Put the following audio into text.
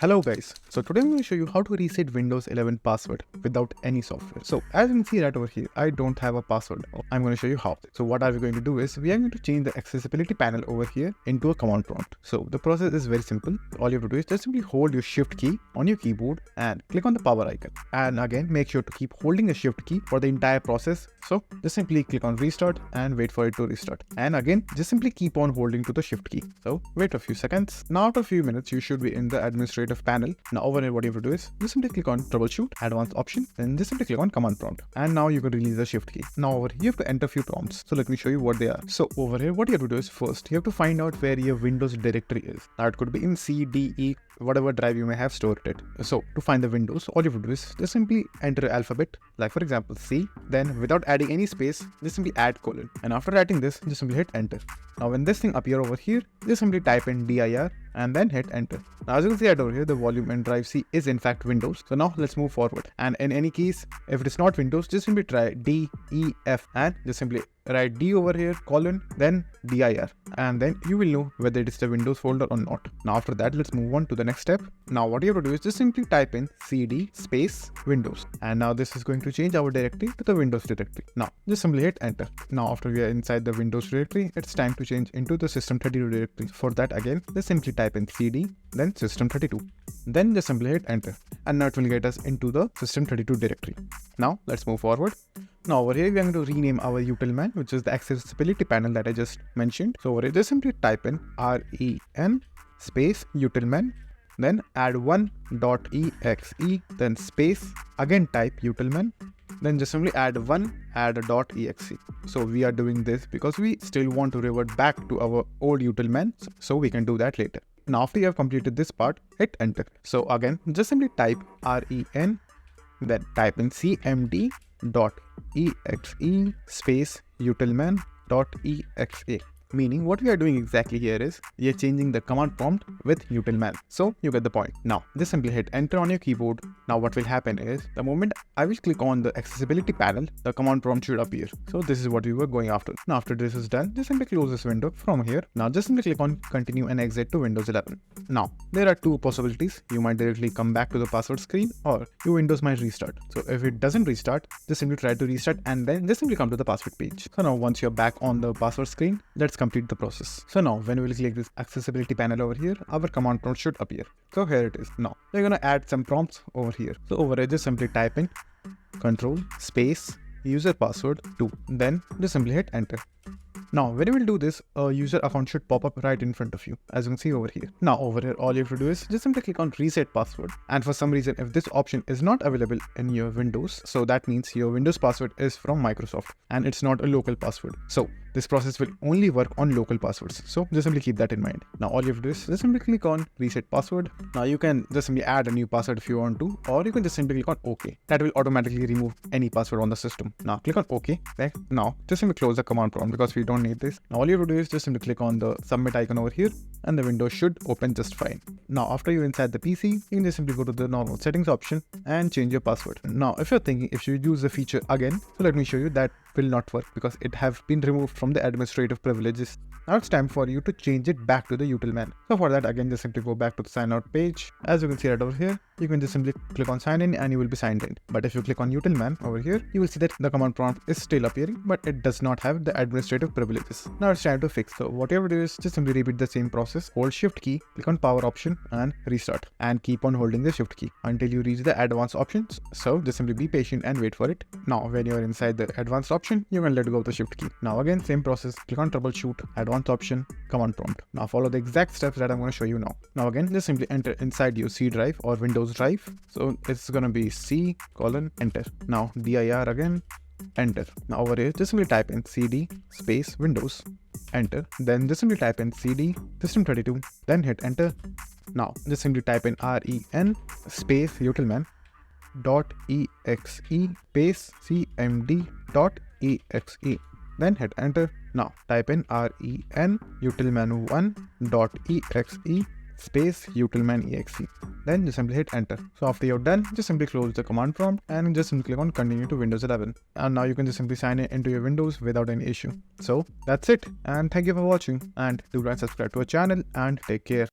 Hello guys, so today I'm going to show you how to reset Windows 11 password without any software. So as you can see right over here, I don't have a password. I'm going to show you how. So what are we going to do is we are going to change the accessibility panel over here into a command prompt. So the process is very simple. All you have to do is just simply hold your shift key on your keyboard and click on the power icon. And again, make sure to keep holding the shift key for the entire process. So just simply click on restart and wait for it to restart. And again, just simply keep on holding to the shift key. So wait a few seconds. Now after a few minutes, you should be in the administrative panel. Now over here, what you have to do is just simply click on troubleshoot, advanced option, then just simply click on command prompt. And now you can release the shift key. Now over here, you have to enter a few prompts. So let me show you what they are. So over here, what you have to do is first, you have to find out where your Windows directory is. Now it could be in C, D, E, whatever drive you may have stored it. So to find the Windows, all you have to do is just simply enter an alphabet, like for example C, then without adding any space, just simply add colon. And after adding this, just simply hit enter. Now when this thing appear over here, just simply type in dir and then hit enter. Now as you can see right over here, the volume in drive C is in fact Windows. So now let's move forward. And in any case, if it is not Windows, just simply try D, E, F and just simply write D over here, colon, then dir. And then you will know whether it is the Windows folder or not. Now after that, let's move on to the next step. Now what you have to do is just simply type in cd space Windows. And now this is going to change our directory to the Windows directory. Now just simply hit enter. Now after we are inside the Windows directory, it's time to change into the System32 directory. For that again, just simply type in cd, then System32. Then just simply hit enter. And now it will get us into the System32 directory. Now let's move forward. Now over here, we are going to rename our utilman, which is the accessibility panel that I just mentioned. So over here, just simply type in REN space utilman, then add 1.exe, then space, again type utilman, then just simply add a .exe. So we are doing this because we still want to revert back to our old utilman, so we can do that later. Now after you have completed this part, hit enter. So again, just simply type REN, then type in cmd.exe space utilman.exe. Meaning what we are doing exactly here is we are changing the command prompt with utilman. So you get the point. Now just simply hit enter on your keyboard. Now what will happen is the moment I will click on the accessibility panel, the command prompt should appear. So this is what we were going after. Now after this is done, just simply close this window from here. Now just simply click on continue and exit to Windows 11. Now there are two possibilities. You might directly come back to the password screen or your Windows might restart. So if it doesn't restart, just simply try to restart and then just simply come to the password page. So now once you're back on the password screen, let's complete the process. So now when we will click this accessibility panel over here, our command prompt should appear. So here it is. Now we're going to add some prompts over here. So over here, just simply type in control space user password 2, then just simply hit enter. Now when you will do this, a user account should pop up right in front of you, as you can see over here. Now over here, all you have to do is just simply click on reset password. And for some reason, if this option is not available in your Windows, so that means your Windows password is from Microsoft and it's not a local password. So this process will only work on local passwords. So just simply keep that in mind. Now all you have to do is just simply click on reset password. Now you can just simply add a new password if you want to, or you can just simply click on OK. That will automatically remove any password on the system. Now click on OK. Right? Now just simply close the command prompt because we don't need this. Now all you have to do is just simply click on the submit icon over here and the window should open just fine. Now after you're inside the PC, you can just simply go to the normal settings option and change your password. Now if you're thinking if you use the feature again, so let me show you that will not work because it have been removed from the administrative privileges. Now it's time for you to change it back to the utilman. So for that again, just simply go back to the sign out page. As you can see right over here, you can just simply click on sign in and you will be signed in. But if you click on utilman over here, you will see that the command prompt is still appearing, but it does not have the administrative privileges. Now it's time to fix. So what you have to do is just simply repeat the same process. Hold shift key, click on power option and restart, and keep on holding the shift key until you reach the advanced options. So just simply be patient and wait for it. Now when you are inside the advanced option, you can let go of the shift key. Now again, same process, click on troubleshoot, advanced option, command prompt. Now follow the exact steps that I'm going to show you now. Now again, just simply enter inside your C drive or Windows drive. So it's going to be C colon enter. Now dir again, enter. Now over here, just simply type in cd space Windows, enter. Then just simply type in cd System32, then hit enter. Now just simply type in REN space utilman .exe space cmd.exe, then hit enter. Now type in REN utilman1.exe space utilman exe, then just simply hit enter. So after you're done, just simply close the command prompt and just simply click on continue to Windows 11. And now you can just simply sign in into your Windows without any issue. So that's it, and thank you for watching, and do subscribe to our channel and take care.